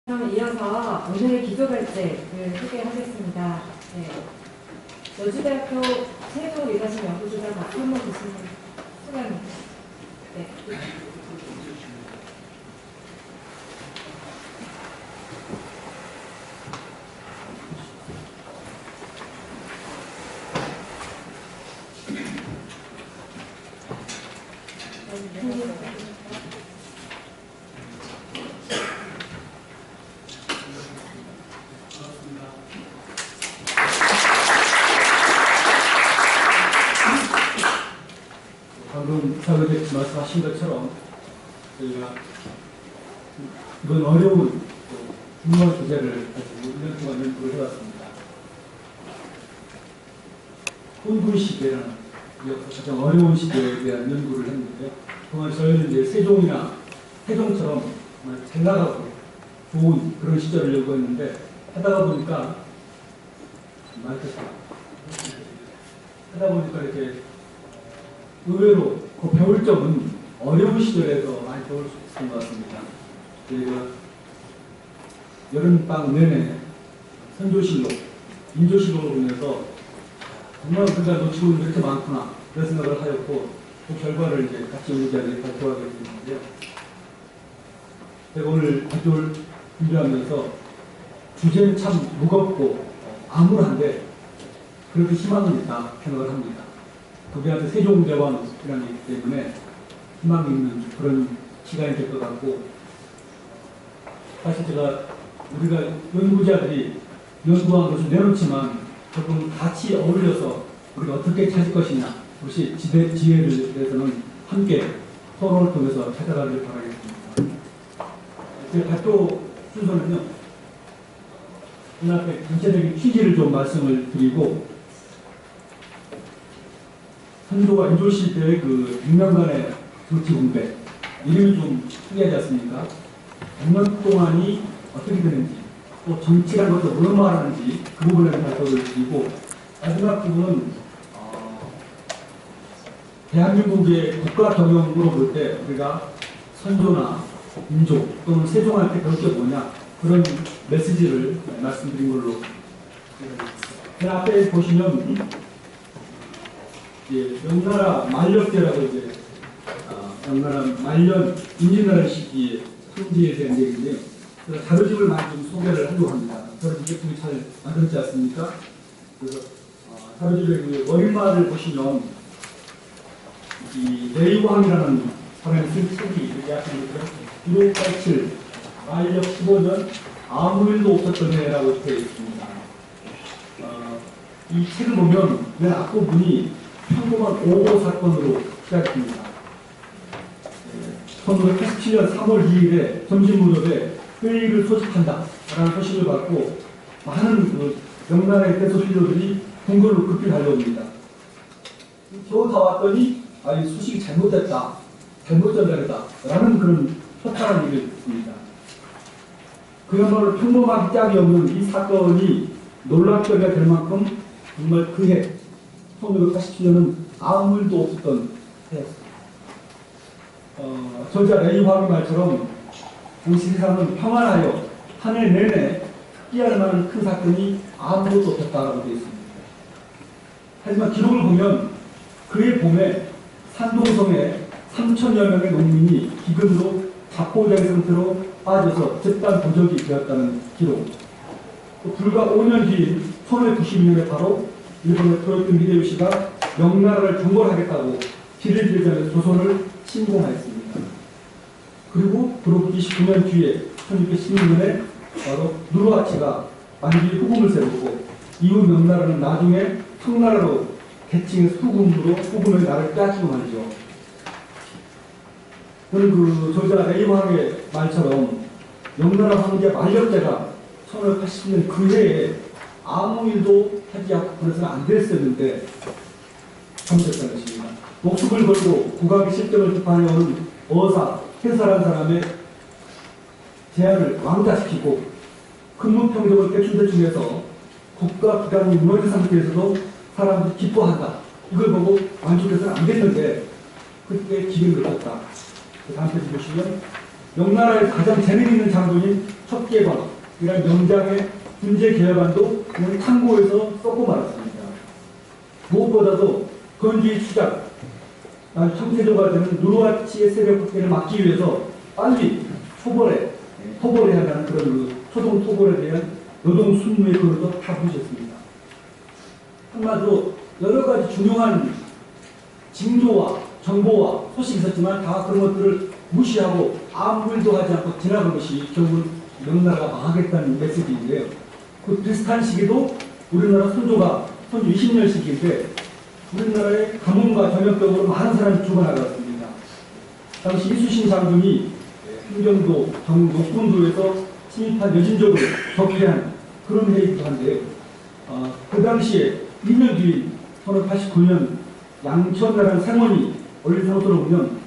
그럼 이어서 오늘의 기조결제를 소개하겠습니다. 네. 여주대학교 세종일가심 연구조사 박수 한번 주시면 수고합니다. 네. 방금 사회자님 말씀하신 것처럼 저희가 이건 어려운 중요한 주제를 가지고 1년 동안 연구를 해왔습니다. 혼군 시대라는 가장 어려운 시대에 대한 연구를 했는데, 그동안 저희는 이제 세종이나 태종처럼 정말 잘 나가고 좋은 그런 시절을 연구했는데, 하다 보니까 이렇게 의외로 그 배울 점은 어려운 시절에서 많이 배울 수 있었던 것 같습니다. 저희가 여름방 내내 선조실록, 인조실록을 보면서 정말 우리가 놓치고 있는 게 이렇게 많구나 그런 생각을 하였고, 그 결과를 이제 같이 연구자들이 발표하게 됐는데요. 제가 오늘 발표를 준비하면서 주제는 참 무겁고 암울한데 그렇게 희망은 있다 생각을 합니다. 우리한테 세종대왕이라기 때문에 희망이 있는 그런 시간이 될 것 같고, 사실 우리가 연구자들이 연구한 것을 내놓지만 조금 같이 어울려서 우리가 어떻게 찾을 것이냐, 혹시 지혜를 대해서는 함께 토론을 통해서 찾아가길 바라겠습니다. 제 발표 순서는요, 이 앞에 전체적인 취지를 좀 말씀을 드리고, 선조와 인조시대의 그 6년간의 정치 공백, 이름이 좀 특이하지 않습니까? 6년 동안이 어떻게 되는지, 또 정치란 것도 뭘 말하는지 그 부분에 대한 발표를 드리고, 마지막 부분은 대한민국의 국가 경영으로 볼 때 우리가 선조나 인조 또는 세종한테 배울 게 뭐냐, 그런 메시지를 말씀드린 걸로. 제 앞에 보시면 명나라 만렵대라고 이제 명나라 만년 임진왜란 시기에 현지에 대한 얘기인데요. 그래서 자료집을 많이 좀 소개를 하려고 합니다. 자료집 제품이 잘 만들었지 않습니까? 그래서 자료집의 그 머릿말을 보시면 이 레이왕이라는 사람이 쓴 책이 여기 앞에 있는데요. 1587 만렵 15년 아무 일도 없었던 해라고 되어 있습니다. 이 책을 보면 맨 앞부분이 평범한 5.5 사건으로 시작됩니다. 1987년 3월 2일에 점심무렵에 회의를 소집한다 라는 소식을 받고 많은 명나라의 대소신료들이 궁궐로 급히 달려옵니다. 겨우 다 왔더니 이 소식이 잘못됐다, 잘못 전달했다 라는 그런 허탈한 일을 듣습니다. 그야말로 평범하기 짝이 없는 이 사건이 논란거리가 될 만큼 정말 그해 1987년은 아무 일도 없었던 해였습니다. 저자 레이황의 말처럼 당시 세상은 평안하여 한 해 내내 특기할 만한 큰 사건이 아무것도 없었다라고 되어 있습니다. 하지만 기록을 보면 그해 봄에 산동성에 3천여 명의 농민이 기근으로 자포자기 상태로 빠져서 집단 도적이 되었다는 기록, 또 불과 5년 뒤인 1992년에 바로 일본의 토요토미 히데요시가 명나라를 정벌하겠다고 길을 들자면서 조선을 침공하였습니다. 그리고 그로부터 29년 뒤에 1616년에 바로 누르하치가 만기 후금을 세우고, 이후 명나라는 나중에 청나라로 개칭해서 후금의 나라를 빼앗기고 말이죠. 저는 그 저자 레이왕의 말처럼 명나라 황제 만렵제가 1980년 그 해에 아무 일도 하지 않고 그래서는 안 됐었는데 잘못했다는 것입니다. 목숨을 걸고 국악의 실정을 비판해오는 어사, 해사라는 사람의 제안을 왕따시키고 근무평정을 대충대충해서 국가기관이 무너진 상태에서도 사람들이 기뻐한다. 이걸 보고 만족해서는 안 됐는데 그때 기회를 얻었다. 그 다음 페이지 보시면 명나라에서 가장 재능 있는 장군인 척계광, 이런 명장의 군제 계열관도 우리 탕고에서 썩고 말았습니다. 무엇보다도 건주의 추작, 청태조가 되는 누르하치의 세력 확대를 막기 위해서 빨리 토벌해야 한다는 그런 초동 토벌에 대한 노동 순무의 그릇도 다 부셨습니다. 한마디로 여러 가지 중요한 징조와 정보와 소식이 있었지만 다 그런 것들을 무시하고 아무 일도 하지 않고 지나간 것이 결국은 명나라가 망하겠다는 메시지인데요. 그 비슷한 시기도 우리나라 선조 20년 시기인데 우리나라의 가뭄과 전염병으로 많은 사람이 죽어나갔습니다. 당시 이수신 장군이 흥정도, 녹군도에서 침입한 여진족을 적폐한 그런 회의도 한데요. 그 당시에 2년 뒤인 1589년 양천나라는 상원이 올린 상소를 보면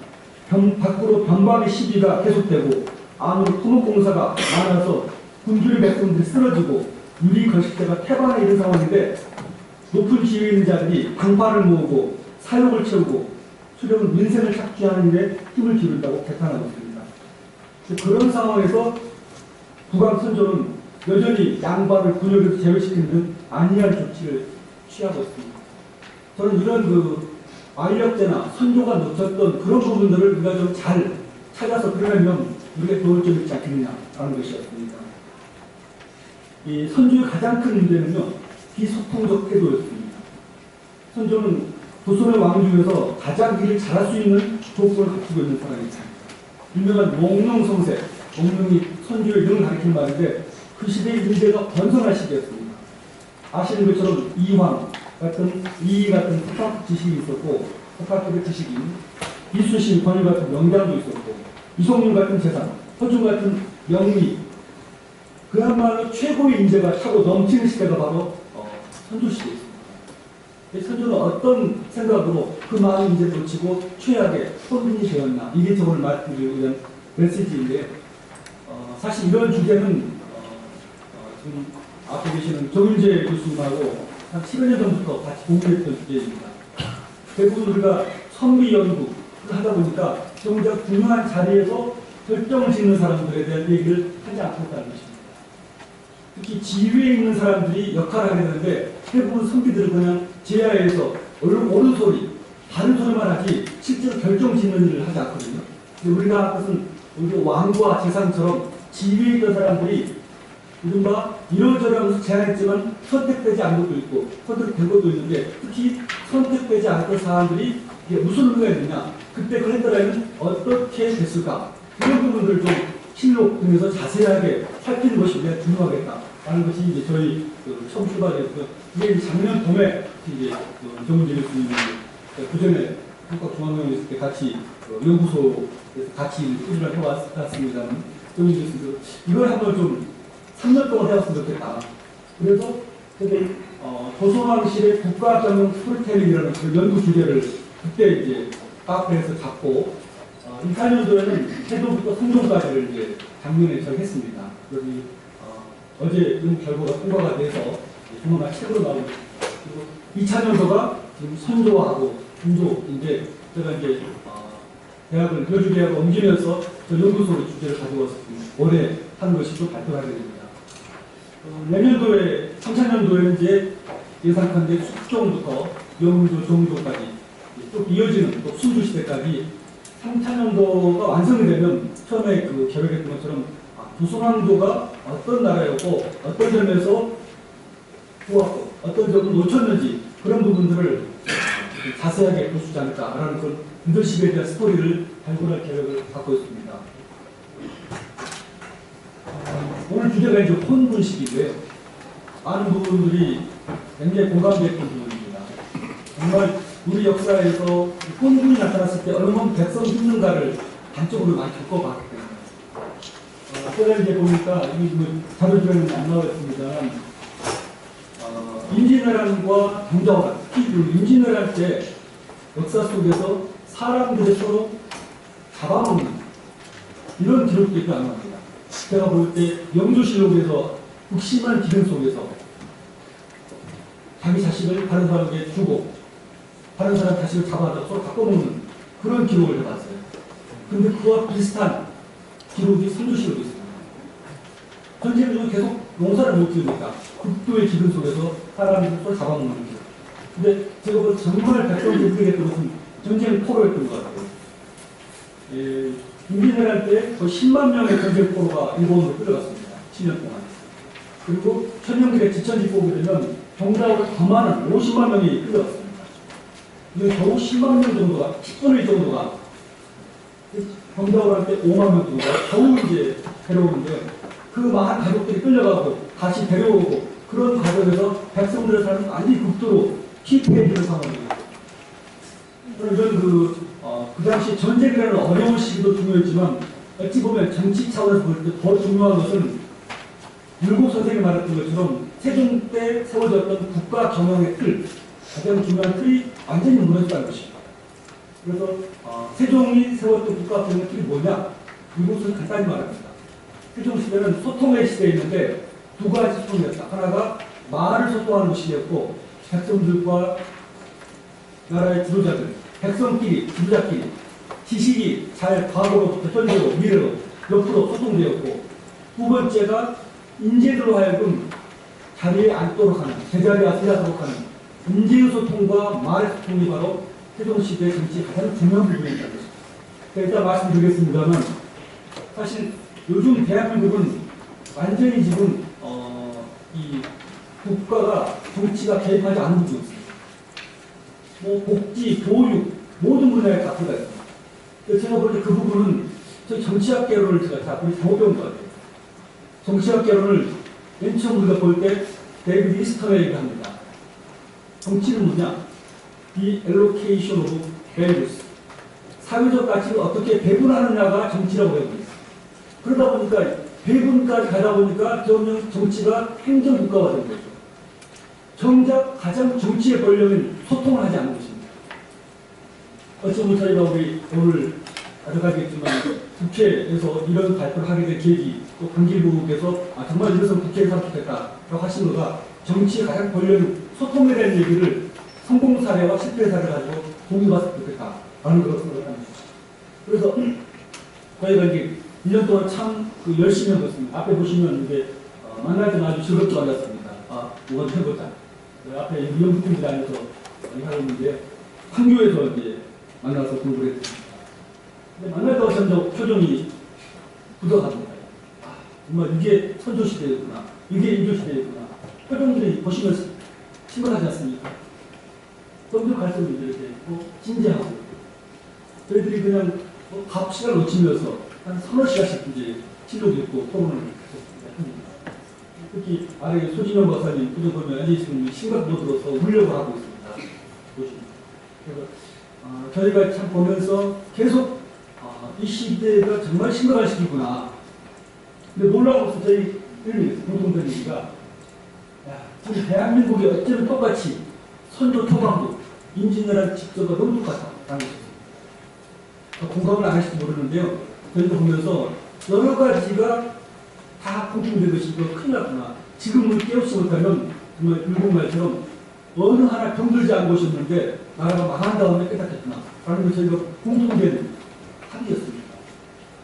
밖으로 병방의 시비가 계속되고 안으로 토목공사가 많아서 군주의 백성들이 쓰러지고 유리 거식대가 태반에 이른 상황인데 높은 지위에 있는 자들이 방파를 모으고 사욕을 채우고 수령은 민생을 착취하는 데 힘을 기울인다고 개탄하고 있습니다. 그런 상황에서 국왕 선조는 여전히 양반을 군역에서 제외시키는 등 안이한 조치를 취하고 있습니다. 저는 이런 완력제나 선조가 놓쳤던 그런 부분들을 우리가 좀 잘 찾아서 그러려면 우리가 도울 점 있지 않겠느냐라는 것이었습니다. 이 선조의 가장 큰 문제는요, 비소통적 태도였습니다. 선조는 조선의 왕 중에서 가장 일을 잘할 수 있는 조건을 갖추고 있는 사람입니다. 유명한 몽룡성세, 몽룡이 선조의 능을 가리킨 말인데 그 시대의 인재가 번성할 시기였습니다. 아시는 것처럼 이황 같은 석학 지식이 있었고 석학적인 지식인 이수신, 권율 같은 명장도 있었고 이송윤 같은 재산, 허준 같은 명리, 그야말로 최고의 인재가 차고 넘치는 시대가 바로 선조 시대였습니다. 선조는 어떤 생각으로 그 많은 인재를 놓치고 최악의 혼인이 되었나, 이게 저를 말씀드리기 위한 메시지인데 사실 이런 주제는 지금 앞에 계시는 정윤재 교수님하고 한 10여 년 전부터 같이 공부했던 주제입니다. 대부분 우리가 선비 연구를 하다 보니까 정작 중요한 자리에서 결정을 짓는 사람들에 대한 얘기를 하지 않고 있다는 것입니다. 특히 지위에 있는 사람들이 역할을 하게 되는데 대부분 선비들은 그냥 제야에서 옳은 소리, 다른 소리만 하지 실제로 결정 짓는 일을 하지 않거든요. 근데 우리가 할 것은 우리 왕과 재상처럼 지위에 있던 사람들이 이른바 이러저러하면서 제안했지만 선택되지 않은 것도 있고 선택된 것도 있는데 특히 선택되지 않았던 사람들이 이게 무슨 의미가 있느냐, 그때 그 했더라면 어떻게 됐을까, 이런 부분들을 좀 실록 등에서 자세하게 살피는 것이 우리가 중요하겠다라는 것이 이제 저희 처음 출발해서 이게 작년 봄에 이제 정은재 교수님이 그 전에 한국중앙연구원에 있을 때 같이 연구소에서 같이 꾸준히 해왔습니다만 정은재 교수님 이걸 한번 좀 3년 동안 해왔으면 좋겠다. 그래서 그때 조선왕실의 국가전용 스토리텔링이라는 그 연구 주제를 그때 이제 카페에서 잡고 2004년도에는 해도부터 성종까지를 이제 작년에 정했습니다. 그래서 어제 이 결과가 통과가 돼서 조만간 책으로 나오고, 그리고 2차년도가 지금 선조하고 군조인데 제가 이제 대학을 여주대학을 옮기면서 저 연구소의 주제를 가져와서 올해 하는 것이 또 발표하게 됩니다. 내년도에 3차년도에 이제 예상컨대 숙종부터 영조, 종조까지 쭉 이어지는 또 순주시대까지 3차년도가 완성이 되면 처음에 그 계획했던 것처럼 조선왕조가 어떤 나라였고 어떤 점에서 좋았고 어떤 점을 놓쳤는지 그런 부분들을 자세하게 볼 수 있지 않을까라는 그런 리더십에 대한 스토리를 발굴할 계획을 갖고 있습니다. 오늘 주제가 이제 혼분식인데요. 많은 부분들이 굉장히 공감됐던 부분입니다. 정말 우리 역사에서 혼분이 나타났을 때 얼마나 백성이 힘든가를 단적으로 많이 겪어봤기 때문에. 제가 이제 보니까, 이 자료주에는 안 나와 있습니다만, 임진왜란과 정자화란, 특히 임진왜란 때 역사 속에서 사람들이 서로 잡아먹는 이런 기록도 있고 안 나옵니다. 제가 볼 때 영조실록에서 극심한 기능 속에서 자기 자식을 다른 사람에게 주고 다른 사람 자식을 잡아다 서로 바꿔먹는 그런 기록을 해봤어요. 근데 그와 비슷한 기록이 선조시되고 있습니다. 전쟁 중에 계속 농사를 못 지으니까 극도의 기근 속에서 사람이 서로 잡아먹는 거죠. 근데 제가 볼 정말 백성들이 그랬던 것은 전쟁 포로였던 것 같아요. 임진왜란 때 거의 10만 명의 전쟁 포로가 일본으로 끌려갔습니다. 7년 동안. 그리고 천년길에 지천지 보게 되면 병자호가 더 많은 50만 명이 끌려갔습니다. 이게 겨우 10만 명 정도가, 10분의 1 정도가 병자호를 할 때 5만 명 정도가 겨우 이제 데려오는데 그 많은 가족들이 끌려가고 다시 데려오고 그런 과정에서 백성들의 삶은 완전히 극도로 피폐해지는 상황이에요. 이런 그 당시 전쟁이라는 어려운 시기도 중요했지만 어찌 보면 정치 차원에서 볼 때 더 중요한 것은 율곡 선생이 말했던 것처럼 세종 때 세워졌던 국가 경영의 틀, 가장 중요한 틀이 완전히 무너졌다는 것입니다. 그래서 세종이 세웠던 국가 경영의 틀이 뭐냐? 율곡 선생이 간단히 말합니다. 세종 시대는 소통의 시대였는데 두 가지 소통이었다. 하나가 말을 소통하는 시대였고 백성들과 나라의 지도자들, 백성끼리, 지도자끼리 지식이 잘 과거로부터 현재로, 미래로, 옆으로 소통되었고 두 번째가 인재들로 하여금 자리에 앉도록 하는, 제자리에 앉도록 하는 인재의 소통과 말의 소통이 바로 세종시대의 정치의 가장 중요한 부분이라는 것입니다. 일단 말씀드리겠습니다만 사실 요즘 대한민국은 완전히 지금 이 국가가 정치가 개입하지 않는 부분이 있습니다. 뭐 복지, 교육 모든 분야에 다 들어가 있습니다. 제가 볼 때 그 부분은 저희 정치학 개론을 제가 다 거의 잘못 배운 것 같아요. 정치학 개론을 맨 처음 우리가 볼 때 데이비드 이스턴의 얘기합니다. 정치는 뭐냐? The allocation of values. 사회적 가치를 어떻게 배분하느냐가 정치라고 배우고 있어요. 그러다 보니까 배분까지 가다 보니까 점점 정치가 행정국가가 된 거죠. 정작 가장 정치의 권력은 소통을 하지 않는 것입니다. 어쩌면 저희가 우리 오늘 가져가겠지만 국회에서 이런 발표를 하게 된 계기, 또 강길부께서 정말 이것은 국회에서 하면 좋겠다라고 하신 거가 정치의 가장 권력은 소통에 대한 얘기를 성공 사례와 실패 사례를 가지고 공유받았으면 좋겠다라는 것을 생각합니다. 그래서 저희가 이제 1년 동안 참 열심히 한 것입니다. 앞에 보시면 이제 만날 때는 아주 즐겁게 만났습니다. 이건 해보자. 앞에 미용분들이 앉아서 하고 있는데 판교에서 이제 만나서 공부를 했습니다. 근데 만날 때마다 점점 표정이 굳어갑니다. 정말 이게 선조시대였구나. 이게 인조시대였구나. 표정들이 보시면 심각하지 않습니까? 점점 갈수록 이렇게 있고 진지하고 저희들이 그냥 밥 시간을 놓치면서 한 서너 시간씩 이제 진료도 있고 토론을 했습니다. 특히 아래 소진영 박사님 그저 보면 지금 심각 모드로서 울려고 하고 있습니다. 보시면. 그래서 저희가 참 보면서 계속 이 시대가 정말 심각한 시기구나. 근데 놀라운 것은 저희 공통된 얘기가 지금 대한민국이 어쩌면 똑같이 선조 토강도 임진왜란 직전과 너무 똑같다라는 것입니다. 공감을 안 하실지 모르는데요. 저희도 보면서 여러 가지가 다 공통된 것이 큰일 났구나. 지금을 깨우치 못하면 정말 율곡말처럼 어느 하나 병들지 않은 것이었는데 나라가 망한 다음에 깨닫겠구나. 라는 것이 저희가 공통된 합의였습니다.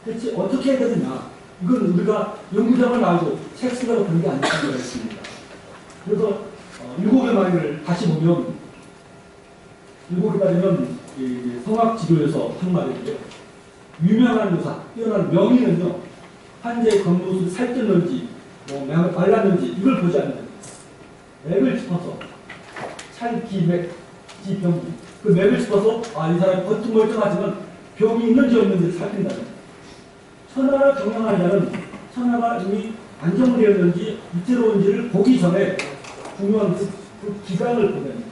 대체 어떻게 해야 되느냐. 이건 우리가 연구장을 말고 책 쓰려고 그런 게 아니라는 생각이 있습니다. 그래서 율곡의 말을 다시 보면 율곡에 따르면 성악지도에서 한 말인데요. 유명한 의사, 뛰어난 명의는요. 환자의 겉모습이 살쪘는지 뭐 말랐는지 이걸 보지 않는다. 맥을 짚어서 찰기, 맥, 지, 병, 그 맥을 짚어서 이 사람이 겉은 멀쩡하지만 병이 있는지 없는지 살핀다. 천하를 경영하는 자는 천하가 이미 안정되었는지 위태로운지를 보기 전에 중요한 그 기강을 보면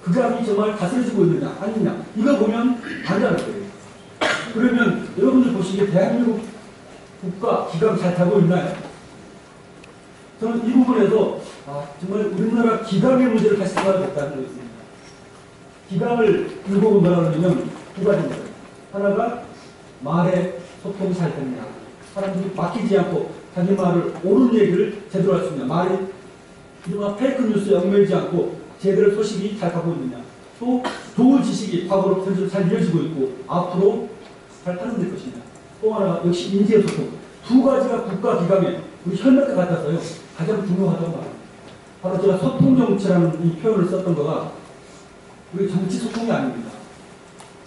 그 감이 정말 다스려지고 있느냐 아니냐 이거 보면 안다는 거예요. 그러면 여러분들 보시기에 대한민국 국가 기강 잘 타고 있나요? 저는 이 부분에서 정말 우리나라 기강의 문제를 다시 생각하겠다는 거 있습니다. 기강을 율곡은 뭐라 그러냐면 두 가지입니다. 하나가 말에 소통이 잘 되느냐. 사람들이 맡기지 않고 자기 말을 옳은 얘기를 제대로 할 수 있느냐. 말이 이른바 페이크 뉴스에 얽매이지 않고 제대로 소식이 잘 가고 있느냐. 또 좋은 지식이 과거로 현재로 잘 이어지고 있고 앞으로 잘 타는될 것이냐. 또 하나가 역시 인재 소통. 두 가지가 국가 기강에 우리 혈맥과 같아서요. 가장 중요하다고 말합니다. 바로 제가 소통 정치라는 이 표현을 썼던 거가 우리 정치 소통이 아닙니다.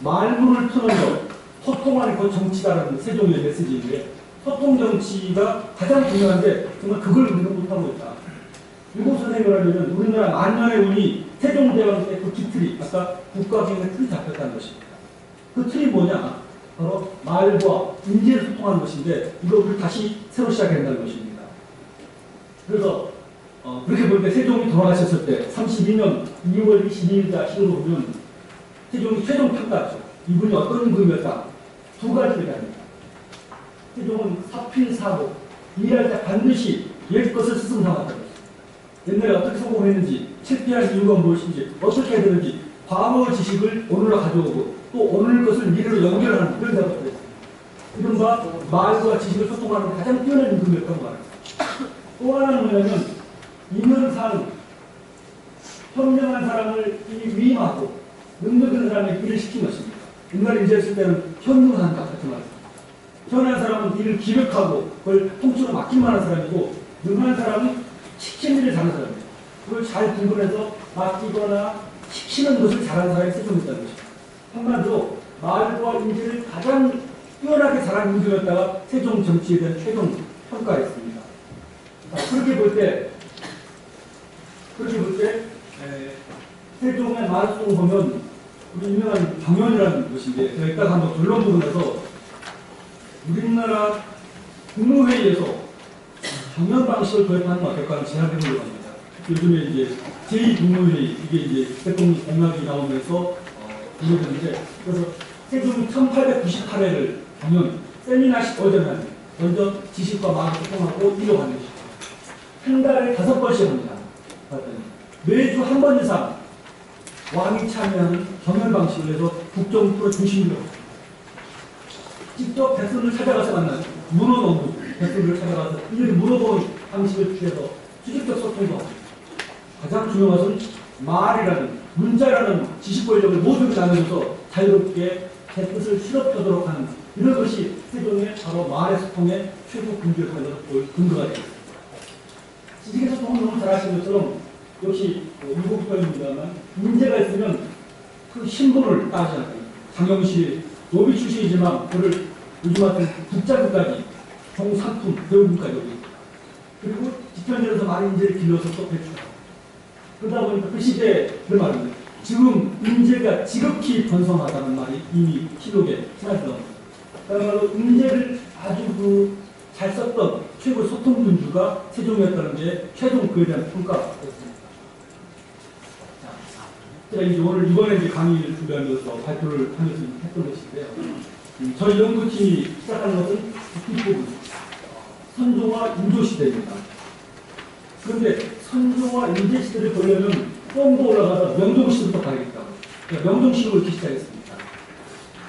말문을 트는 것, 소통하는 것 정치다라는 세종의 메시지인데 소통 정치가 가장 중요한데 정말 그걸 우리는 못하고 있다. 일곱 선생님을 하려면 우리나라 만년의 운이 세종대왕 때 그 기틀이 아까 국가기능의 틀이 잡혔다는 것입니다. 그 틀이 뭐냐? 바로 말과 인재를 소통하는 것인데 이걸 다시 새로 시작해야 한다는 것입니다. 그래서 그렇게 볼 때 세종이 돌아가셨을 때 32년 2월 22일자 시로 보면 세종이 최종 평가죠. 이분이 어떤 분이었다. 두 가지를 합니다. 세종은 사필사고 일할 때 반드시 옛것을 스승 삼았다는 것입니다. 옛날에 어떻게 성공했는지 실패한 이유가 무엇인지 어떻게 해야 되는지 과거 지식을 오늘로 가져오고 또 오늘 것을 미래로 연결하는 그런 작업을 했습니다. 이른바 말과 지식을 소통하는 가장 뛰어난 임금이었다고 말합니다. 또 하나는 뭐냐면 임명상 현명한 사람을 위임하고 능력 있는 사람에게 일을 시킨 것입니다. 옛날에 인재했을 때는 현명한 것 같은 말입니다. 현한 사람은 일을 기획하고 그걸 통째로 맡길 만한 사람이고 능한 사람은 시키는 일을 잘하는 사람이에요. 그걸 잘 구분해서 맡기거나 시키는 것을 잘하는 사람이 세종이었다는 것입니다. 한마디로 말과 인재를 가장 뛰어나게 잘하는 임금이었다가 세종 정치에 대한 최종 평가했습니다. 그렇게 볼 때 세종의 말씀을 보면 우리 유명한 경연이라는 것인데 제가 이따가 한번 결론 부분에서 우리나라 국무회의에서 경연 방식을 도입하는 것 어떨까 하는 제안을 해보려고 합니다. 요즘에 이제 제2국무회의 이게 이제 대통령 공약이 나오면서 공개됐는데 그래서 세종이 1898회를 경연 세미나식 버전을 먼저 지식과 마음을 소통하고 이뤄가는 것입니다. 한 달에 5번씩 합니다. 매주 한 번 이상 왕이 참여하는 경연 방식을 해서 국정 프로 중심으로 직접 백성을 찾아가서 만나는 물어보는 백성을 찾아가서 이를 물어보는 방식을 취해서 수직적 소통도 하고 가장 중요한 것은 말이라는 문자라는 지식 권력을 모두 나누면서 자유롭게 제 뜻을 실업하도록 하는 이런 것이 세종의 바로 말의 소통의 최고 근거가 되겠습니다. 지식의 소통을 너무 잘하시는 것처럼 역시 일곱가입니다만 문제가 있으면 그 신분을 따지지 않아요. 장영실이 노비 출신이지만 그를 요즘 같은 국자급까지 종상품 배우분까지 오고 그리고 집현전에서 많은 인재를 길러서 또 배출하고 그러다 보니까 그 시대를 말합니다. 지금 인재가 지극히 번성하다는 말이 이미 시록에 지나서 그야말로 인재를 아주 잘 썼던 최고의 소통 군주가 세종이었다는 게 최종 그에 대한 평가였습니다. 제가 이제 오늘 이번에 이제 강의를 준비하면서 발표를 하면서 했던 것인데요. 저희 연구팀이 시작하는 것은 뒷부분 선조와 인조시대입니다. 그런데 선조와 인조시대를 보려면 뽕도 올라가서 명종시대부터 가야겠다. 그러니까 명종시대로 이렇게 시작했습니다.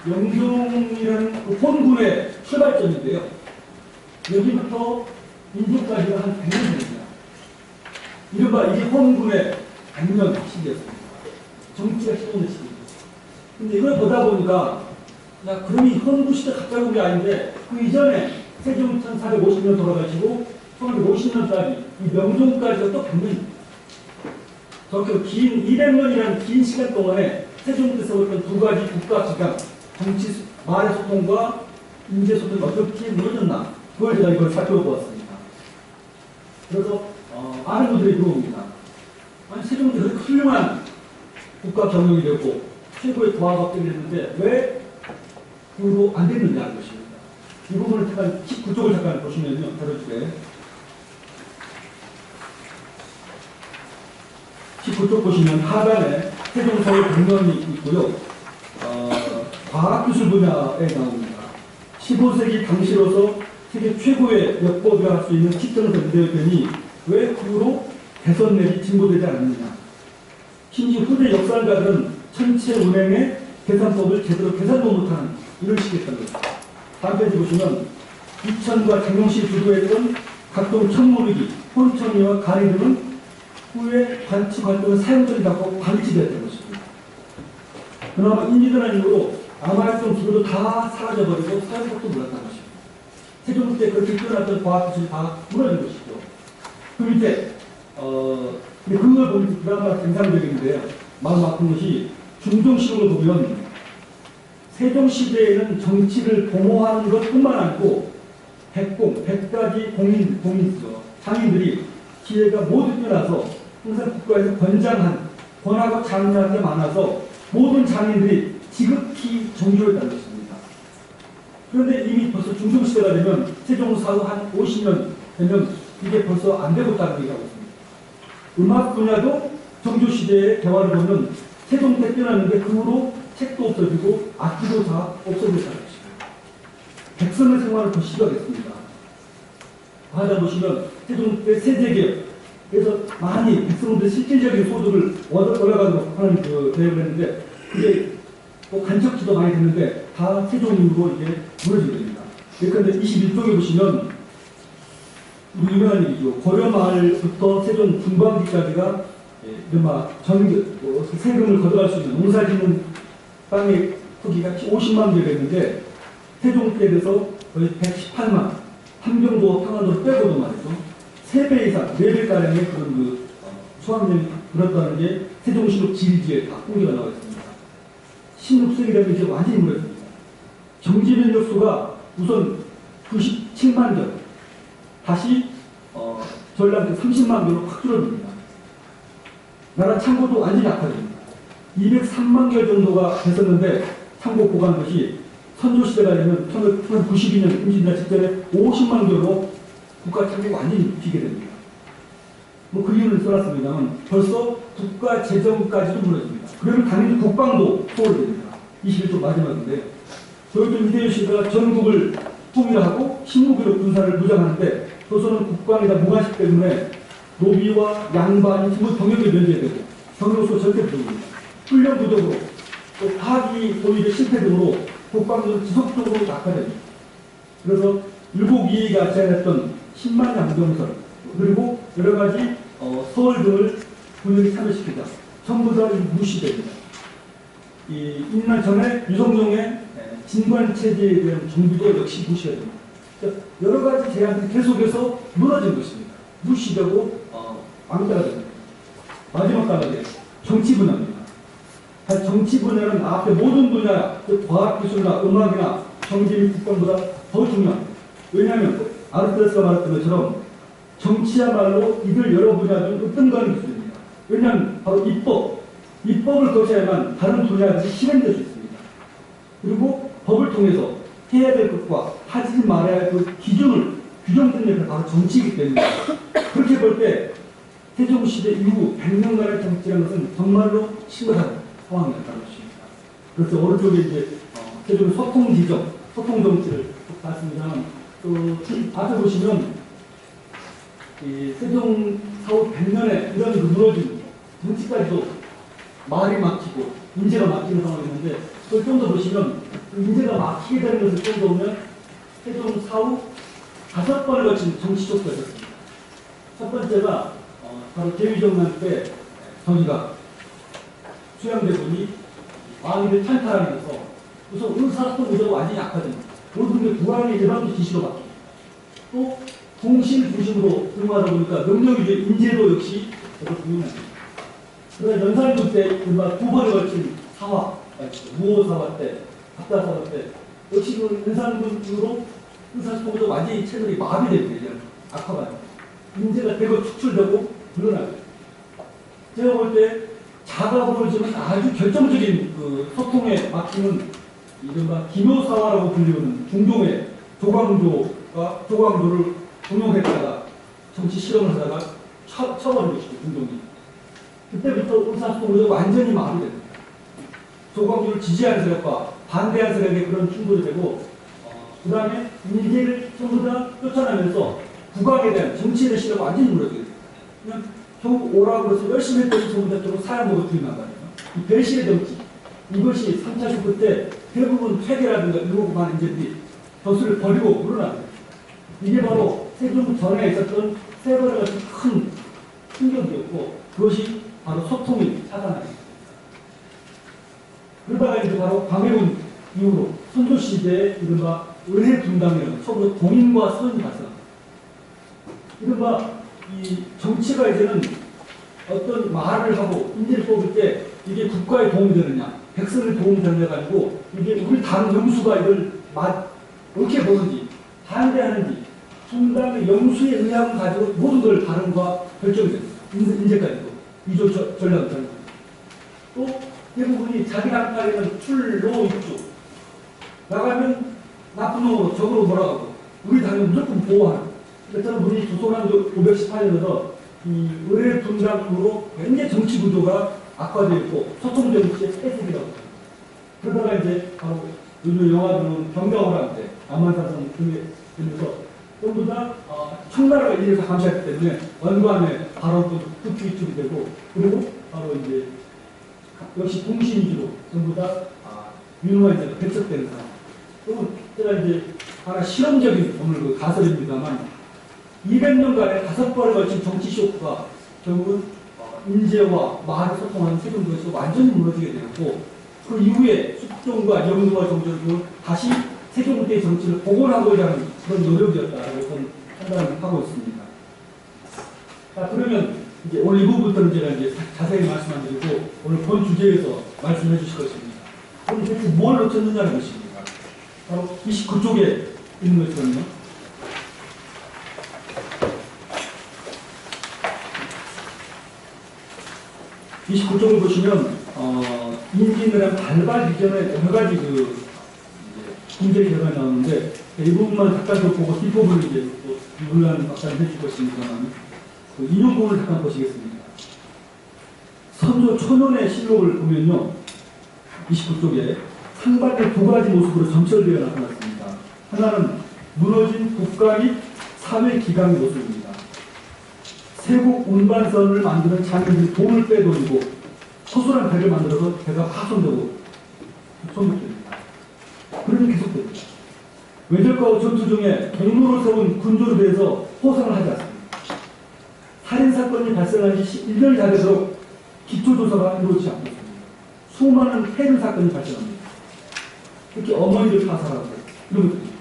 명종이라는 그 혼군의 출발점인데요. 여기부터 인조까지가 한 100년 됩니다. 이른바 이게 혼군의 100년 시기였습니다. 정치가 시작된 시기입니다. 근데 이걸 보다 보니까 야, 그럼 이 헌구시대 갑자기 온 게 아닌데 그 이전에 세종 1450년 돌아가시고 1950년까지 이 명종까지가 또 100년 저렇게 긴 200년이라는 긴 시간 동안에 세종께서 어떤 두 가지 국가기강 정치 말의 소통과 인재 소통이 어떻게 무너졌나 그걸 제가 이걸 살펴보았습니다. 그래서 많은 분들이 물어봅니다. 아니 세종이 그렇게 훌륭한 국가 경영이 되고 최고의 도화갑들이 됐는데 왜 그로 안 됐느냐는 것입니다. 이 부분을 잠깐 19쪽을 잠깐 보시면요. 다뤄줄게. 19쪽 보시면 하단에 세종서의 백년이 있고요. 과학기술 분야에 나옵니다. 15세기 당시로서 세계 최고의 역법이라 할 수 있는 시점에서 유대했더니 왜 그 후로 개선 내지 진보되지 않느냐. 심지어 후대 역사가들은 천체 운행의 계산법을 제대로 계산도 못하는 이런 식이었던 거죠. 다음 페이지 보시면 이천과 장영시 주도했던 각종 천문위기, 혼천이와 가리 등은 후에 관측 활동을 사용전이 갖고 방치되었던 것입니다. 그나마 인지도라는 이유로 암활동 기구도 다 사라져버리고 사회복도 몰랐다는 것이죠. 세종 때 그렇게 뛰어났던 과학기술이 다 무너진 것이죠. 그 밑에 그걸 보면 드라마가 인상적인데요. 마음 아픈 것이 중종식으로 보면 세종시대에는 정치를 보호하는 것뿐만 아니고 백가지 장인들이 지혜가 모두 뛰어나서 항상 국가에서 권장한 권하고 장려하는 게 많아서 모든 장인들이 지극히 존경했다는 것입니다. 그런데 이미 벌써 중종시대가 되면 세종사후 한 50년 되면 이게 벌써 안 되고 있다는 얘기하고 있습니다. 음악 분야도 정조시대의 대화를 보면 세종 때 뛰어났는데 그 후로 책도 없어지고 악기도 다 없어졌다는 것입니다. 백성의 생활을 더 심하겠습니다. 하다 보시면 세종 때 세제개혁에서 많이 백성들의 실질적인 소득을 얻어가도록 하는 대역을 했는데 그게 또 간척지도 많이 됐는데 다 세종 이후로 이제 무너지게 됩니다. 그런데 21쪽에 보시면 우리 유명한 얘기죠. 고려말부터 세종 중반기까지가 이른바 세금을 걷어갈 수 있는 농사 짓는 땅의 크기가 50만 개가 있는데 세종 때에 대해서 거의 118만 함경도 평안도 빼고도 말이죠. 3배 이상, 4배가량의 그런 수확량이 늘었다는 게 세종시록 지리지에 다 공개가 나와 있습니다. 16세기 되면 이제 완전히 무너집니다. 경제면역 수가 우선 97만 개, 다시 전량 30만 개로 확 줄어듭니다. 나라 창고도 완전히 악화됩니다. 203만 개 정도가 됐었는데 창고 보관 것이 선조시대가 되면 1992년 임진왜란 직전에 50만 개로 국가 창고가 완전히 비게 됩니다. 그 이유는 써놨습니다만 벌써 국가 재정까지도 무너집니다. 그러면 당연히 국방도 소홀됩니다. 21조 마지막인데 조선 이대유 시대가 전국을 통일하고 신무기로 군사를 무장하는데 조선은 국방에다 무관식 때문에 노비와 양반이 전부 병역에 면제되고 병역소 절대 부족입니다. 훈련 부족으로 또 파기 도입의 실패 등으로 국방력은 지속적으로 악화됩니다. 그래서 율곡 이의가 제안했던 10만 양병설 그리고 여러 가지 서울 등을 군역에 참여시키자 전부 다 무시됩니다. 이 인난 전에 유성룡의 진관 체제에 대한 정비도 역시 무시가 됩니다. 여러 가지 제안들이 계속해서 무너진 것입니다. 무시되고 왕따가 됩니다. 마지막 단락에 정치 분야입니다. 정치 분야는 앞에 모든 분야, 과학기술이나 음악이나 경제 및 국방보다 더 중요합니다. 왜냐하면 아르테스가 말했던 것처럼 정치야말로 이들 여러 분야 중 으뜸가는 기술입니다. 왜냐하면 바로 입법을 거쳐야만 다른 분야들이 실행될 수 있습니다. 그리고 법을 통해서 해야 될 것과 하지 말아야 할 그 규정 등의 바로 정치이기 때문에 그렇게 볼 때 세종시대 이후 100년간의 정치라는 것은 정말로 심각한 상황이었다는 것입니다. 그래서 오른쪽에 이제 세종의 소통 정치를 봤습니다만 앞에 보시면 이 세종 사후 100년에 이런 무너진 정치까지도 말이 막히고 인재가 막히는 상황이었는데 그걸 좀 더 보시면 인재가 막히게 되는 것을 좀 더 보면 세종 사후 5번을 거친 정치 쇼크가 있었습니다. 첫 번째가 바로 대위정난 때 저기가 수양대군이 왕위를 찬탈하면서 우선 의사소통 구조가 완전히 악화됩니다. 모든 게 국왕의 일방적 지시로 바뀝니다. 또 공실 중심으로 등하다 보니까 능력유죄 인재도 역시 매우 중요합니다. 그러나 연산군 때 두 번에 걸친 사화, 무호사화 때, 갑다사화 때 역시 그 연산군 이후로 의사소통 구조가 완전히 채널이 마비됩니다. 악화가 됩니다. 인재가 대거 축출되고 늘어나요. 제가 볼 때 자각으로 지금 아주 결정적인 그 소통에 맡기는 이른바 기묘사화라고 불리는 중종의 조광조를 동용했다가 정치 실험을 하다가 쳐버린 것이죠, 중종이. 그때부터 의사소통이 완전히 마비됩니다. 조광조를 지지하는 세력과 반대하는 세력의 그런 충돌이 되고 그 다음에 인재를 전부 다 쫓아내면서 국왕에 대한 정치에 대한 시대가 완전히 무너지게 됩니다. 그냥 결국 오라고 해서 열심히 했더니 전부 다 쪽으로 사양목을 투입한 거예요. 이 배신의 정치, 이것이 3차 슈퍼 때 대부분 퇴계라든가 일곱만 인재들이 덫을 버리고 물러납니다. 이게 바로 세종 전에 있었던 세 번의 같은 큰 충격이었고 그것이 바로 소통이 차단합니다. 그러다가 이제 바로 광해군 시대에 이른바 은혜 분당이라는 서로 동인과 선이 발생합니다. 이른바 이 정치가 이제는 어떤 말을 하고 인재를 뽑을 때 이게 국가에 도움이 되느냐, 백성에 도움이 되느냐 가지고 이게 우리 당 영수가 이걸 어떻게 보는지, 반대하는지, 분당의 영수의 의향을 가지고 모든 걸 다른과 결정이 됐어요. 인재까지도. 이조 전략을 또 대부분이 자기 당 땅에는 출로 입주. 나가면 나쁜 놈으로 적으로 몰아가고 우리 당은 무조건 보호하는. 그래서 저는 우리 조선왕조 518년에서 이 의회 분당으로 굉장히 정치 구조가 악화되어 있고 소통 정치의 폐쇄기라고 합니다. 그러다가 이제 바로 요즘 영화들은 병경호랑때 남한산성 등에 들면서 전부 다 청나라가 이래서 감시했기 때문에 원관에 바로 흑기 위축이 되고 그리고 바로 이제 역시 공신 위주로 전부 다 유능한 배척되는 상황. 그리고 제가 이제 하나 실험적인 오늘 그 가설입니다만 200년간의 5번에 걸친 정치 쇼크가 결국은 인재와 말을 소통하는 세종도에서 완전히 무너지게 되었고 그 이후에 숙종과 영조와 정조는 다시 세종대의 정치를 복원하고자 하는 그런 노력이었다고 저는 판단을 하고 있습니다. 자, 그러면 이제 오늘 이 부분부터는 제가 이제 자세히 말씀 안 드리고 오늘 본 주제에서 말씀해 주실 것입니다. 그럼 대체 뭘 놓쳤느냐는 것입니다. 바로 29쪽에 있는 것이거든요. 이 29쪽을 보시면 인기인들의 발발 이전에 여러 가지 문제의 결과가 나오는데 이 부분만 잠깐 보고 뒷부분을 이제 논란 박사님 해줄 것입니다만 그 인용 부분을 잠깐 보시겠습니다. 선조 초년의 실록을 보면요. 29쪽에 상반의 두 가지 모습으로 점철되어 나타났습니다. 하나는 무너진 국가 및 사회 기강의 모습입니다. 세국 운반선을 만드는 장인들이 돈을 빼돌리고 허술한 배를 만들어서 배가 파손되고 손목됩니다. 그러니 계속됩니다. 외적과 전투 중에 동로를 세운 군주에 대해서 호상을 하지 않습니다. 살인사건이 발생한 지 1년이 다 되도록 기초조사가 이루어지지 않고 있습니다. 수많은 해를 사건이 발생합니다. 특히 어머니를 타살하고 이런 것들입니다.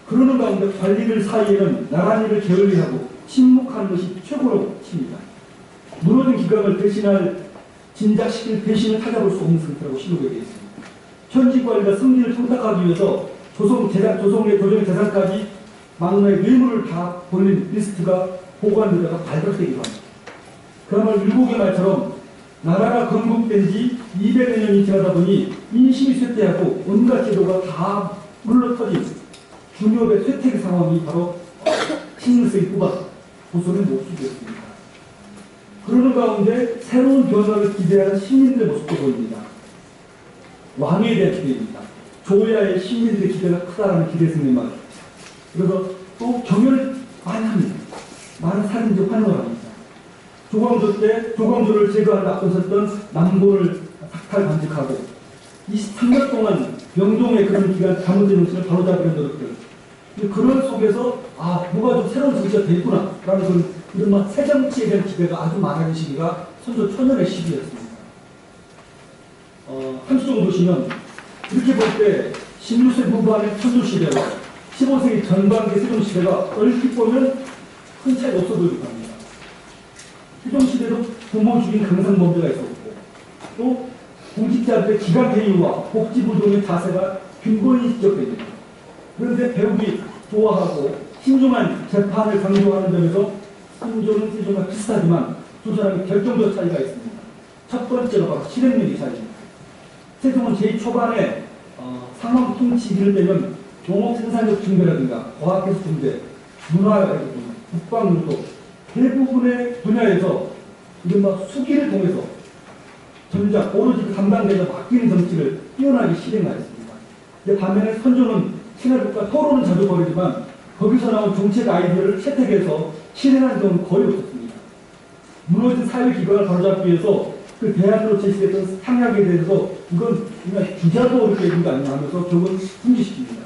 그러는 가운데 관리들 사이에는 나란 일을 게을리하고 침묵하는 것이 최고로 칩니다. 무너진 기강을 대신할 진작시킬 대신을 찾아볼 수 없는 상태라고 실록에 되어 있습니다. 현지 관리가 승리를 청탁하기 위해서 조정의 재산까지 막나의 뇌물을 다 보낸 리스트가 보관되다가 발각되기도 합니다. 그야말로 율곡의 말처럼 나라가 건국된 지 200여 년이 지나다 보니 인심이 쇠퇴하고 온갖 제도가 다 물러터진 중요의 쇠퇴의 상황이 바로 신일성이 뽑아 조선의 몫이 되었습니다. 그러는 가운데 새로운 변화를 기대하는 시민들의 모습도 보입니다. 왕에 대한 기대입니다. 조야의 시민들의 기대가 크다라는 기대성의 말. 그래서 또 경연을 많이 합니다. 많은 살인적 환영을 합니다. 조광조를 제거하는 앞서섰던 남고를 삭탈 반직하고 23년 동안 명종의 그런 기간 잘못된 정신을 바로잡으려는 노력들. 그런 속에서 뭐가 좀 새로운 정치가 되겠구나 라는 이런 새 정치에 대한 기대가 아주 많은 시기가 선조 초년의 시기였습니다. 30쪽 보시면 이렇게 볼 때 16세 후반의 천조시대와 15세기 전반기 세종시대가 얼핏 보면 큰 차이가 없어 보이기도 합니다. 세종시대도 부모 죽인 강상범죄가 있었고 또 공직자들의 기강회의와 복지부동의 자세가 빈곤히 지적됩니다. 그런데 배우기 좋아하고 신중한 재판을 강조하는 점에서 선조는 세종과 비슷하지만 두 사람의 결정적 차이가 있습니다. 첫 번째가 바로 실행력의 차이입니다. 세종은 제2초반에 상황 통치기를 빼면 농업 생산력 증대라든가 과학기술 증대, 문화라든가 국방운동 대부분의 분야에서 이른바 수기를 통해서 전작 오로지 담당자가 맡기는 정치를 뛰어나게 실행하였습니다. 근데 반면에 선조는 친화국가 토론은 자주 벌이지만 거기서 나온 정책 아이디어를 채택해서 실행한 적은 거의 없었습니다. 무너진 사회기관을 바로잡기 위해서 그 대안으로 제시됐던 상약에 대해서 이건 그냥 주자도 어렵게 있는 거 아니냐 하면서 결국은 중지시킵니다.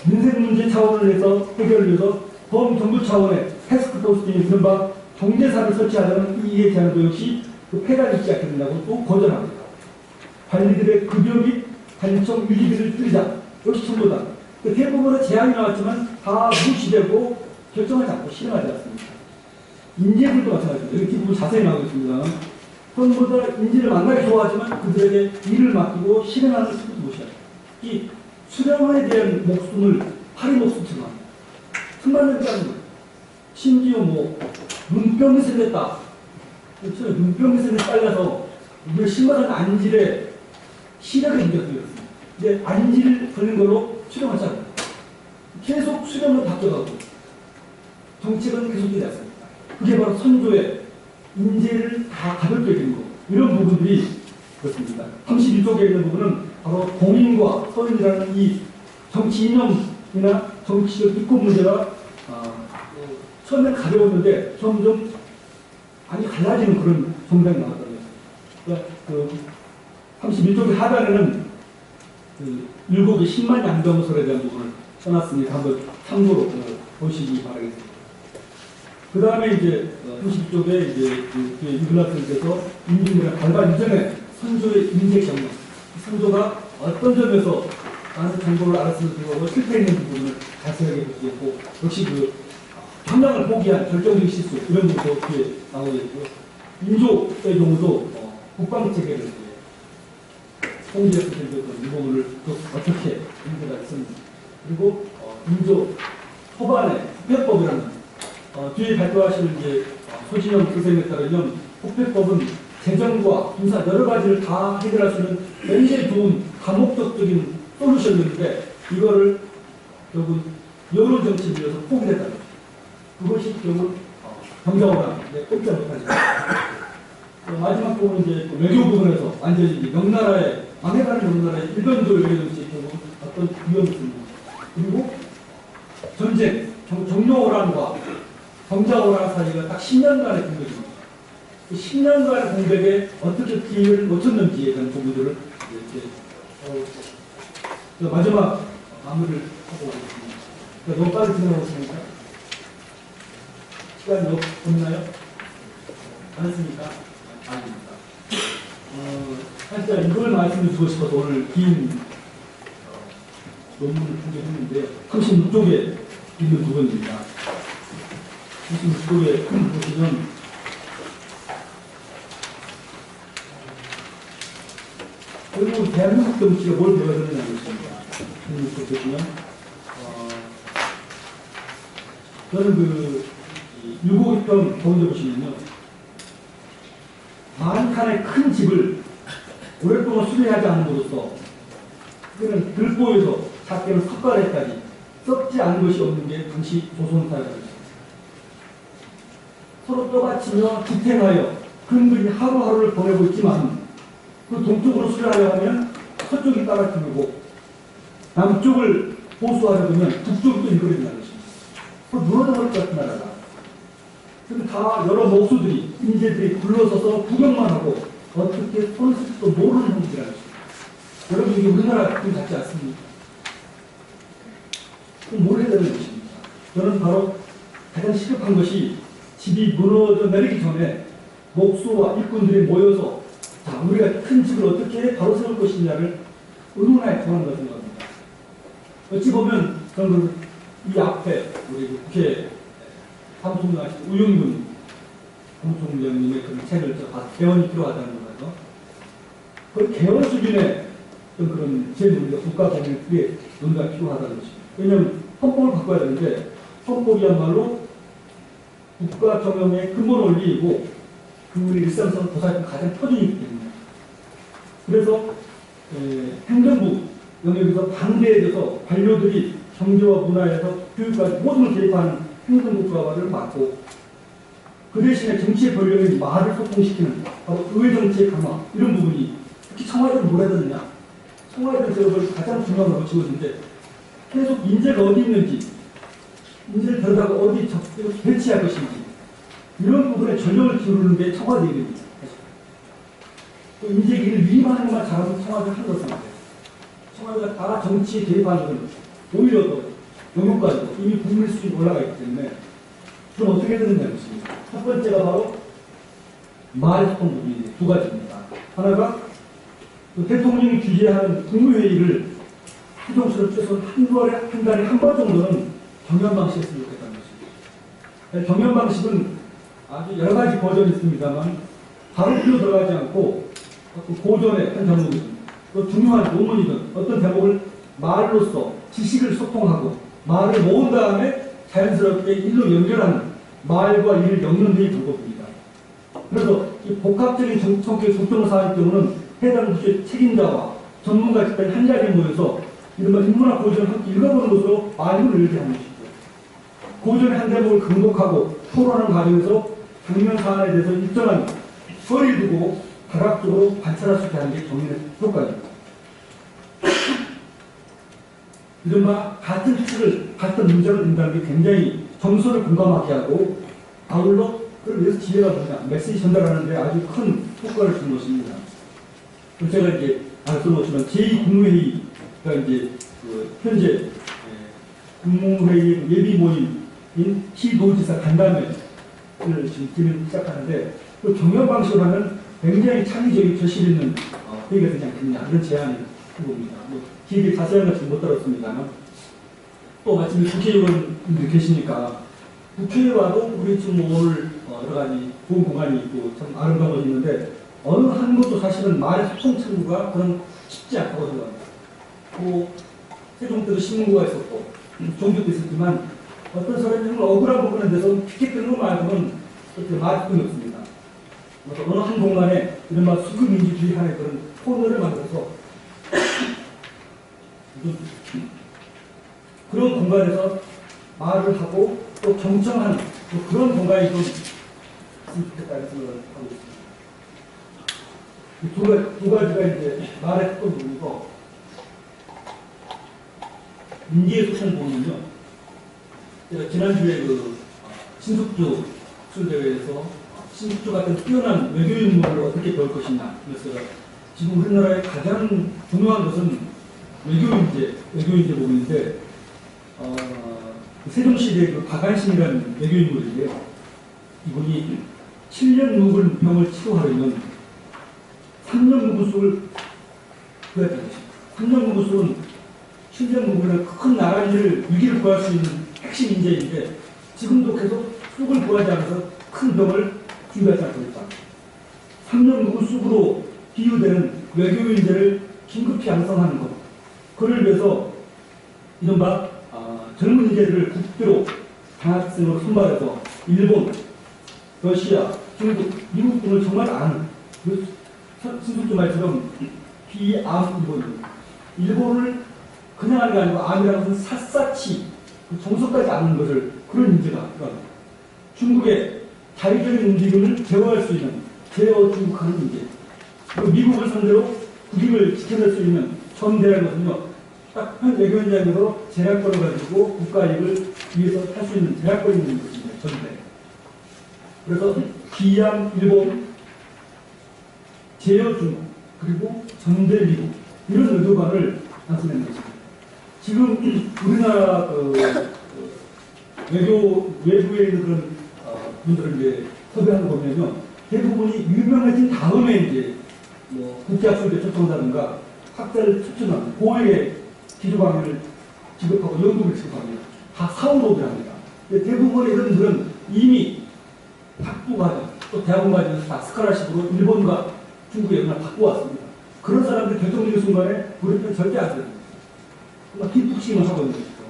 민생 문제 차원을 해서 해결을 위해서 범정부 차원의 태스크포스 등의 이른바 경제사를 설치하자는 이의 제안도 역시 그 폐단이 시작된다고 또 거절합니다. 관리들의 급여 및 관청 유지비를 줄이자. 역시 전부 다. 대부분의 제안이 나왔지만 다 무시되고 결정하지 않고 실행하지 않습니다. 인재들도 마찬가지입니다. 여기 뒷부분 자세히 나오고 있습니다. 전부 다 인재를 만나기 좋아하지만 그들에게 일을 맡기고 실행하는 수도 무시하죠. 이 수령에 대한 목숨을 파리 목숨처럼 합니다. 틈만 내지 않는 거예요. 심지어 뭐 눈병이 생겼다. 그렇죠. 눈병이 생겨 빨라서 우리가 심각한 안질에 시력이 생겼습니다. 근데 안질 걸린 걸로 수령하지 않아요. 계속 수령은 바뀌어가고 정책은 계속되지 않습니다. 그게 바로 선조의 인재를 다 가볍게 여기는 거. 이런 부분들이 그렇습니다. 31쪽에 있는 부분은 바로 공인과 서인이라는 이 정치 이념이나 정치적 이권 문제가 처음엔 가벼웠는데 점점 많이 갈라지는 그런 정당이 나왔다는 거죠. 그 31쪽의 하단에는 그 율곡의 10만 양병설에 대한 부분을 써놨으니까 한번 참고로 보시기 바라겠습니다. 그 다음에 이제 32쪽에 이제 유글라스에서 임진왜란 발발 이전에 선조의 인재 경력, 선조가 어떤 점에서 많은 정보를 알았음에도 불구하고 실패했는 부분을 자세하게 볼 수 있고, 역시 그 평양을 포기한 결정적 실수 이런 것도 뒤에 나오겠고요. 민족의 경우도 국방체계를 통제했을 때 이 부분을 또 어떻게 문제가 있었는지, 그리고 민족 초반에 국회법이라는 뒤에 발표하실 이제 소진영 선생님에 따르면 국회법은 재정과 군사 여러 가지를 다 해결할 수 있는 굉장히 좋은 다목적적인 솔루션이었는데 이거를 결국 여론 정치를 위해서 포기했다는 거죠. 그것이 결국 경제원랑 꼼짝 못하죠. 마지막 부분 이제 외교 부분에서 완전히 이제 명나라의 망해가는 명나라의 일본도 외교 정치의 결국 어떤 위험이 있습니다. 그리고 전쟁 종료호란과 경자호란 사이가 딱 10년간의 공백입니다. 그 10년간의 공백에 어떻게 기회를 놓쳤는지에 대한 부분들을 이렇게 마지막 마무리를 하고 오겠습니다. 너무 빨리 진행하고 있습니다. 시간이 없나요? 않습니까? 아닙니다. 사실 이걸 말씀을 드리고 싶어서 오늘 긴 논문을 준비했는데요. 36쪽에 있는 부분입니다. 36쪽에 보시면 결국 대한민국 정치가 뭘 배워야 되느냐고 있습니다. 36쪽 보시면 저는 그 유고입던 가운데 보시면요. 만 칸의 큰 집을 오랫동안 수리하지 않음으로써 그는 들보에서 작게는 석가래까지 썩지 않은 것이 없는 게 당시 조선사회였습니다. 서로 떠받치며 지탱하여 근근히 하루하루를 보내고 있지만 그 동쪽으로 수리하려 하면 서쪽이 따라주고 남쪽을 보수하려면 북쪽이 또 일그러진다는 것입니다. 그 무너져버릴 것 같은 나라다. 근데 다 여러 목수들이, 인재들이 굴러서서 구경만 하고 어떻게 손을 쓸지도 모르는 형질이라는 것입니다. 여러분, 이게 우리나라 같은 같지 않습니까? 그럼 뭘 해야 되는 것입니까? 저는 바로 가장 시급한 것이 집이 무너져 내리기 전에 목수와 일꾼들이 모여서 자, 우리가 큰 집을 어떻게 바로 세울 것이냐를 의논하여 정하는 것인 겁니다. 어찌 보면 저는 이 앞에 우리 국회 사무총장하신 우영근 사무총장님의 그런 책을 개헌이 필요하다는 거라서 그 개헌 수준의 어떤 그런 제논의가 국가법률 위에 논의가 필요하다는 것입니다. 왜냐하면 헌법을 바꿔야 되는데 헌법이야말로 국가 경영의 근본 원리이고 그 일상성 보살핌 가장 표준이기 때문에 그래서 행정부 영역에서 반대해져서 관료들이 경제와 문화에서 교육까지 모든 걸 개입하는 행정국가화를 막고 그 대신에 정치의 권력이 말을 소통시키는 바로 의회 정치의 강화 이런 부분이 특히 청와대는 뭘 해야 되느냐 청와대는 제가 가장 중요한 걸 집어주는데 계속 인재가 어디 있는지 인재를 데려다가 어디 배치할 것인지 이런 부분에 전력을 기울이는 게 청와대 일입니다. 인재 일을 위임하는 것만 잘하면 청와대를 한 것은 안 돼요. 청와대가 다 정치에 개입하는 건 오히려 더 영역까지도 이미 국민 수준이 올라가 있기 때문에 그럼 어떻게 되느냐는 것입니다. 첫 번째가 바로 말 소통 부분이 두 가지입니다. 하나가 또 대통령이 주재하는 국무회의를 세종시로 최소 한 달에 한 번 정도는 경연 방식했으면 좋겠다는 것입니다. 경연 방식은 아주 여러 가지 버전이 있습니다만 바로 필요 들어가지 않고 고전의 한 대목이든 또 중요한 논문이든 어떤 대목을 말로써 지식을 소통하고 말을 모은 다음에 자연스럽게 일로 연결하는 말과 일을 엮는 데이 불법입니다. 그래서 이 복합적인 성격의 소통을 사할 경우는 해당 부서의 책임자와 전문가 집단이 한 자리에 모여서 이른바 인문학 고전을 함께 읽어보는 것으로 말을 열게 하는 것이죠. 고전의 한 대목을 근독하고 토론하는 과정에서 당면 사안에 대해서 일정한 거리를 두고 다각적으로 관찰할 수 있게 하는 게 경연의 효과입니다. 이른바 같은 책을, 같은 문장을 읽는다는 게 굉장히 점수를 공감하게 하고 아울러 그걸 위해서 지혜가 뭐냐, 메시지 전달하는데 아주 큰 효과를 주는 것입니다. 제가 이제 말씀드렸지만 제2국무회의가 이제 현재 국무회의 예비 모임인 시도지사 간담회를 지금 진행 시작하는데 그 경연 방식으로 하면 굉장히 창의적인 저실 있는 회의가 되지 않겠냐 이런 제안을 해봅니다. 길게 자세한 것은 못 들었습니다만 또 마침 국회의원분들 계시니까 국회에 와도 우리 지금 오늘 여러 가지 좋은 공간이 있고 참 아름다운 것이 있는데 어느 한 것도 사실은 말의 소통 창구가 그런 쉽지 않다고 생각합니다. 뭐 세종 때도 신문고가 있었고 종교도 있었지만 어떤 사람이 정말 억울한 부분에 대해서 피켓 뜨는 거 말고는 그렇게 말이 없습니다. 그래서 어느 한 공간에 이른바 수급민주주의 하나의 그런 코너를 만들어서 그런 공간에서 말을 하고 또 경청하는 그런 공간이 좀 있으면 좋겠다는 생각을 하고 있습니다. 두 가지가 이제 말의 특권 부분이고 인지의 소통 부분은요. 제가 지난주에 그 신숙주 술대회에서 신숙주 같은 뛰어난 외교인물을 어떻게 배울 것이냐 그래서 지금 우리나라의 가장 중요한 것은 외교인재 부분인데 세종시대 그 박안신이라는 외교인물인데요. 이분이 7년 묵은 병을 치료하려면 3년 묵은 쑥을 구해야 되는 것입니다. 3년 묵은 쑥은 7년 묵으면 큰 나라인지를 위기를 구할 수 있는 핵심 인재인데 지금도 계속 쑥을 구하지 않아서 큰 병을 준비하지 않고 있다. 3년 묵은 쑥으로 비유되는 외교인재를 긴급히 양성하는 것. 그를 위해서 이른바 젊은 인재들을 국대로 장학생으로 선발해서 일본, 러시아, 중국, 미국 등을 정말 아는 신숙주 말처럼 비암 일본을 그냥 하는 게 아니고 암이라는 것은 샅샅이 그 정석까지 아는 것을 그런 인재가 중국의 자유적인 움직임을 제어할 수 있는 제어 중국하는 인재 그리고 미국을 상대로 국익을 지켜낼 수 있는 전대라는 것은요 딱 현 외교현장에서 제약권을 가지고 국가이익을 위해서 할 수 있는 제약권이 있는 것입니다. 전대. 그래서 비양 일본, 제어 중국, 그리고 전대 미국 이런 의도관을 나타내는 것입니다. 지금 우리나라 외부에 있는 그런 분들을 이제 섭외하는 거 보면요 대부분이 유명해진 다음에 이제 뭐 국제학술대 초청한다든가 학자를 추천하는 고액의 기조강의를 지급하고 연금을 지급합니다. 다 사후로들 합니다. 대부분의 이런 분들은 이미 학부 과정, 또 대학원 과정에서 다 스칼라십으로 일본과 중국의 영향을 받고 왔습니다. 그런 사람들 결정적인 순간에 우리 편 절대 안 됩니다. 기폭식을 하고 있는 것이죠.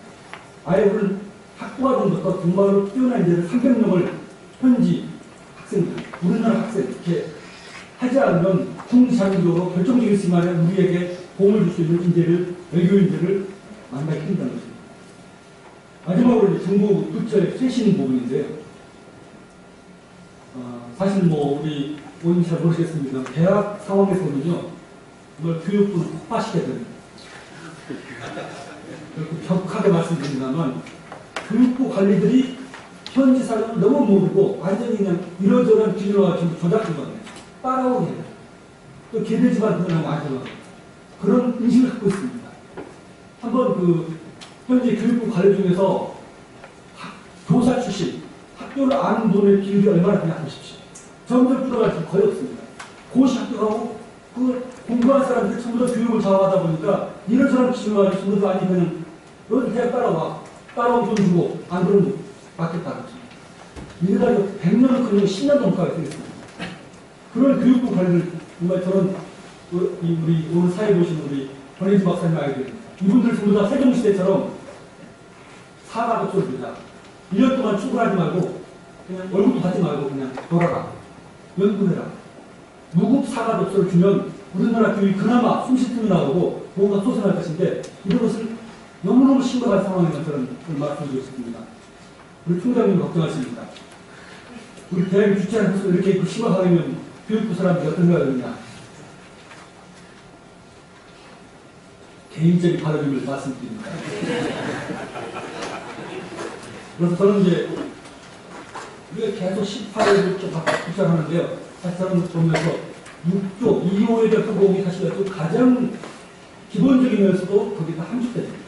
아예 우리는 학부 과정부터 정말로 뛰어난 인재를 300명을 현지 학생들, 우리나라 학생 이렇게 하지 않으면 중장기적으로 결정적인 순간에 우리에게 도움을 줄 수 있는 인재를, 외교인재를 만나기 힘든 것입니다. 마지막으로 이제 정부 부처의 쇄신 부분인데요. 사실 뭐 우리 오님 잘 모르시겠습니다. 대학 상황에서는요, 이걸 교육부를 폭파시켜야 됩니다. 격하게 말씀드립니다만, 교육부 관리들이 현지 사정을 너무 모르고 완전히 그냥 이러저런 기준을 지금 조작한 거예요. 따라오게 해요. 또 개돼지만 그냥 아시죠. 그런 인식을 갖고 있습니다. 한번 현재 교육부 관리 중에서 교사 출신, 학교를 아는 분의 비율이 얼마나 되냐 보십시오. 점점 줄어가지고 거의 없습니다. 고시 합격하고 그 공부한 사람들 전부 다 교육을 좌우하다 보니까 이런저런 기준을 가지고 전부 다 아니 그냥 너 대학 따라와. 따라오면 돈 주고 안 그러면 맞겠다. 그렇죠. 이래가지고 100년은 그냥 10년 넘게 되겠습니다. 그런 교육부 관리를 정말 저는 우리 오늘 사회 보신 우리 권혜진 박사님 아이들 이분들 전부 다 세종시대처럼 사과 독서를 주자. 1년 동안 출근하지 말고 그냥 월급도 받지 말고 그냥 돌아라. 연구해라. 무급 사과 독서를 주면 우리나라 교육이 그나마 숨쉴 틈이 나오고 뭔가 솟아날 것인데 이런 것을 너무너무 심각한 상황이라는 저는 말씀드리고 싶습니다. 우리 총장님 걱정하십니다. 우리 대학이 주최하는 것을 이렇게 심각하면 교육부 사람들이 어떤 생각을 하느냐. 개인적인 바람을 말씀드립니다. 그래서 저는 이제 우리가 계속 18회를 좀 주장하는데요. 사실 저는 보면서 6조 2호에 대한 부분이 사실 가장 기본적이면서도 거기다 함축됩니다.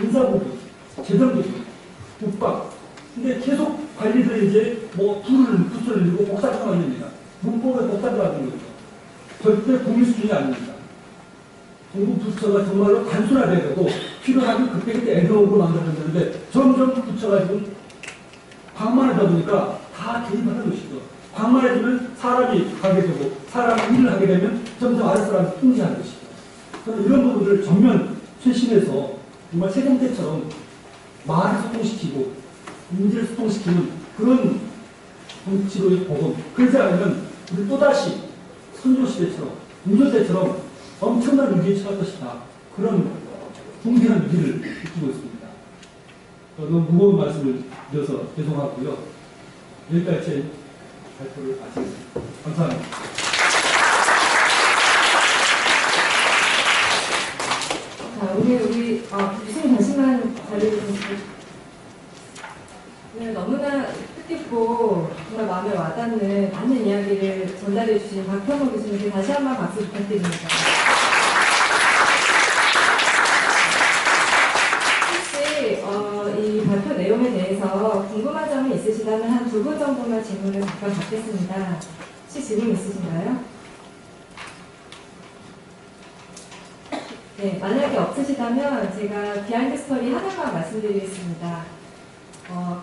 인사부분, 재정부분, 국방. 근데 계속 관리들이 이제 뭐 부서를 내고 복사처럼 됩니다. 문법에 복사를 하는 거죠. 절대 국민 수준이 아닙니다. 정부 부처가 정말로 단순화돼야 되고 필요하면 그때 애도하고 만들어졌는데 점점 부처가 지금 광만하다 보니까 다 개입하는 것이죠. 광만해지면 사람이 가게 되고 사람이 일을 하게 되면 점점 아랫사람이 통제하는 것이죠. 저는 이런 부분들을 전면 쇄신해서 정말 세종 때처럼 말을 소통시키고 인지를 소통시키는 그런 정치로의 복음. 그러지 않으면 우리 또다시 선조시대처럼 인조때처럼 엄청난 위기에 처할 것이다. 그런 붕괴한 위기를 느끼고 있습니다. 너무 무거운 말씀을 드려서 죄송하고요. 여기까지 제 발표를 마치겠습니다. 감사합니다. 자, 우리 교수님 잠시만 자리해 주세요. 네, 너무나 뜻깊고 정말 마음에 와닿는 많은 이야기를 전달해 주신 박현호 교수님께 다시 한번 박수 부탁드립니다. 혹시 이 발표 내용에 대해서 궁금한 점이 있으시다면 한 2분 정도만 질문을 잠깐 받겠습니다. 혹시 질문 있으신가요? 네, 만약에 없으시다면 제가 비하인드 스토리 하나만 말씀드리겠습니다.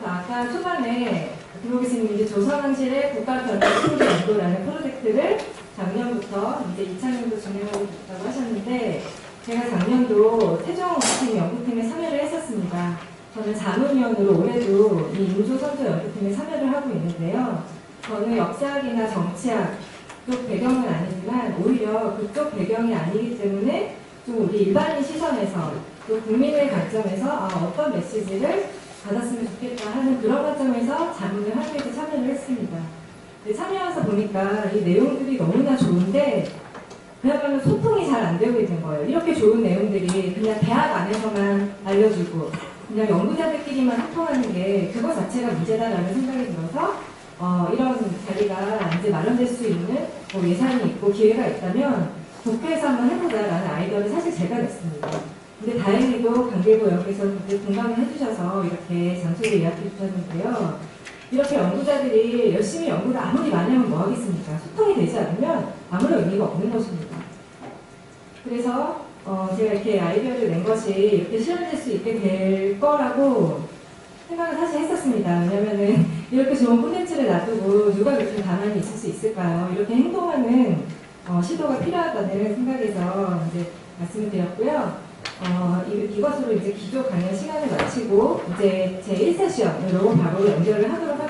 아까 초반에 김호 교수님이 조선왕실의 국가변화통제연구라는 프로젝트를 작년부터 이제 2차년도 진행하고 있다고 하셨는데 제가 작년도 태종팀 연구팀에 참여를 했었습니다. 저는 자문위원으로 올해도 이 인조선조 연구팀에 참여를 하고 있는데요. 저는 역사학이나 정치학 쪽 배경은 아니지만 오히려 그쪽 배경이 아니기 때문에 좀 우리 일반인 시선에서 또 국민의 관점에서 어떤 메시지를 받았으면 좋겠다 하는 그런 관점에서 자문을 하기 위해서 참여를 했습니다. 참여해서 보니까 이 내용들이 너무나 좋은데 그야말로 소통이 잘 안 되고 있는 거예요. 이렇게 좋은 내용들이 그냥 대학 안에서만 알려주고 그냥 연구자들끼리만 소통하는 게 그거 자체가 문제다라는 생각이 들어서 이런 자리가 이제 마련될 수 있는 예산이 있고 기회가 있다면 국회에서 한번 해보자라는 아이디어를 사실 제가 냈습니다. 근데 다행히도 강계부 여기서 공감을 해주셔서 이렇게 장소를 예약해 주셨는데요. 이렇게 연구자들이 열심히 연구를 아무리 많이 하면 뭐 하겠습니까? 소통이 되지 않으면 아무런 의미가 없는 것입니다. 그래서 제가 이렇게 아이디어를 낸 것이 이렇게 실현될 수 있게 될 거라고 생각을 사실 했었습니다. 왜냐면은 이렇게 좋은 콘텐츠를 놔두고 누가 그렇게 가만히 있을 수 있을까요? 이렇게 행동하는 시도가 필요하다는 생각에서 이제 말씀을 드렸고요. 이것으로 이제 기조 강연 시간을 마치고 이제 제 1세션으로 바로 연결을 하도록 하겠습니다.